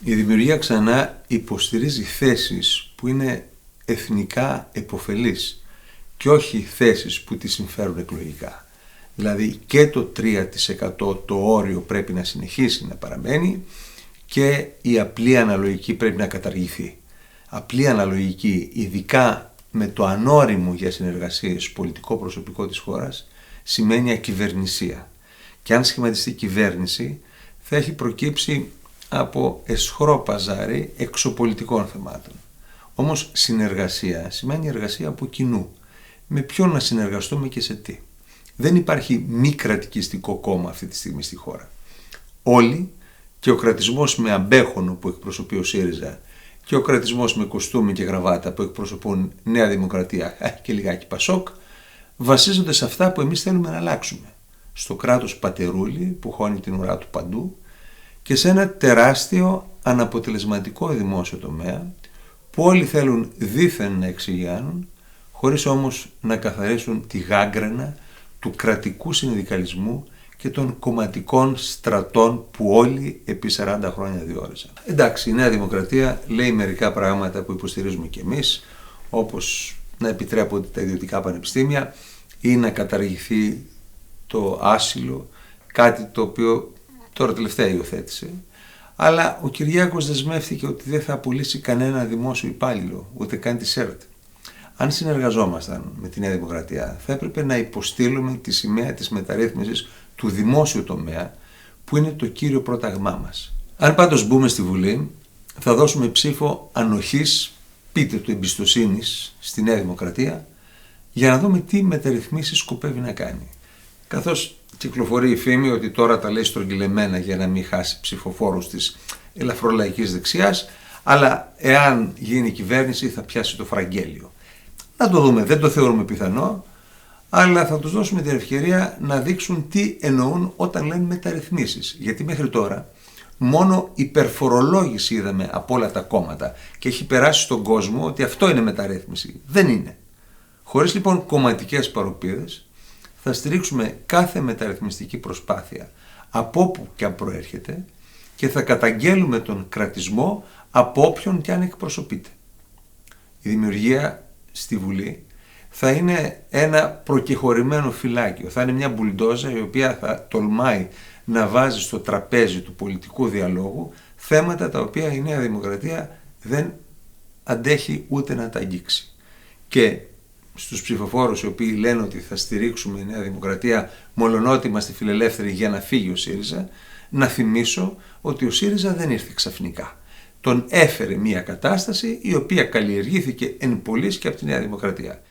Η δημιουργία ξανά υποστηρίζει θέσεις που είναι εθνικά επωφελείς και όχι θέσεις που τη συμφέρουν εκλογικά. Δηλαδή και το 3% το όριο πρέπει να συνεχίσει να παραμένει και η απλή αναλογική πρέπει να καταργηθεί. Απλή αναλογική, ειδικά με το ανώριμο για συνεργασίες πολιτικό προσωπικό της χώρας, σημαίνει ακυβερνησία. Και αν σχηματιστεί κυβέρνηση, θα έχει προκύψει από αισχρό παζάρι εξωπολιτικών θεμάτων. Όμως συνεργασία σημαίνει εργασία από κοινού. Με ποιον να συνεργαστούμε και σε τι. Δεν υπάρχει μη κρατικιστικό κόμμα αυτή τη στιγμή στη χώρα. Όλοι, και ο κρατισμός με αμπέχονο που εκπροσωπεί ο ΣΥΡΙΖΑ και ο κρατισμός με κοστούμι και γραβάτα που εκπροσωπούν Νέα Δημοκρατία και λιγάκι Πασόκ, βασίζονται σε αυτά που εμείς θέλουμε να αλλάξουμε. Στο κράτος πατερούλι που χώνει την ουρά του παντού και σε ένα τεράστιο αναποτελεσματικό δημόσιο τομέα που όλοι θέλουν δήθεν να εξηγιάνουν, χωρίς όμως να καθαρίσουν τη γάγκρενα του κρατικού συνδικαλισμού και των κομματικών στρατών που όλοι επί 40 χρόνια διόριζαν. Εντάξει, η Νέα Δημοκρατία λέει μερικά πράγματα που υποστηρίζουμε κι εμείς, όπως να επιτρέπονται τα ιδιωτικά πανεπιστήμια ή να καταργηθεί το άσυλο, κάτι το οποίο τώρα τελευταία υιοθέτησε. Αλλά ο Κυριάκος δεσμεύτηκε ότι δεν θα απολύσει κανένα δημόσιο υπάλληλο, ούτε καν τη ΣΕΡΤ. Αν συνεργαζόμασταν με τη Νέα Δημοκρατία, θα έπρεπε να υποστείλουμε τη σημαία της μεταρρύθμισης του δημόσιου τομέα, που είναι το κύριο πρόταγμά μας. Αν πάντως μπούμε στη Βουλή, θα δώσουμε ψήφο ανοχής, πείτε του εμπιστοσύνης, στη Νέα Δημοκρατία, για να δούμε τι μεταρρυθμίσεις σκοπεύει να κάνει. Καθώς κυκλοφορεί η φήμη ότι τώρα τα λέει στρογγυλεμένα για να μην χάσει ψηφοφόρους της ελαφρολαϊκής δεξιάς, αλλά εάν γίνει κυβέρνηση θα πιάσει το φραγγέλιο. Να το δούμε, δεν το θεωρούμε πιθανό, αλλά θα τους δώσουμε την ευκαιρία να δείξουν τι εννοούν όταν λένε μεταρρυθμίσεις. Γιατί μέχρι τώρα μόνο υπερφορολόγηση είδαμε από όλα τα κόμματα και έχει περάσει στον κόσμο ότι αυτό είναι μεταρρύθμιση. Δεν είναι. Χωρίς λοιπόν κομματικές παροπίδες, θα στηρίξουμε κάθε μεταρρυθμιστική προσπάθεια από όπου και αν προέρχεται και θα καταγγέλουμε τον κρατισμό από όποιον και αν εκπροσωπείται. Η δημιουργία στη Βουλή θα είναι ένα προκεχωρημένο φυλάκιο, θα είναι μια μπουλντόζα η οποία θα τολμάει να βάζει στο τραπέζι του πολιτικού διαλόγου θέματα τα οποία η Νέα Δημοκρατία δεν αντέχει ούτε να τα αγγίξει. Και στους ψηφοφόρους οι οποίοι λένε ότι θα στηρίξουμε η Νέα Δημοκρατία μολονότι είμαστε φιλελεύθεροι για να φύγει ο ΣΥΡΙΖΑ, να θυμίσω ότι ο ΣΥΡΙΖΑ δεν ήρθε ξαφνικά. Τον έφερε μια κατάσταση η οποία καλλιεργήθηκε εν πολλοίς και από τη Νέα Δημοκρατία.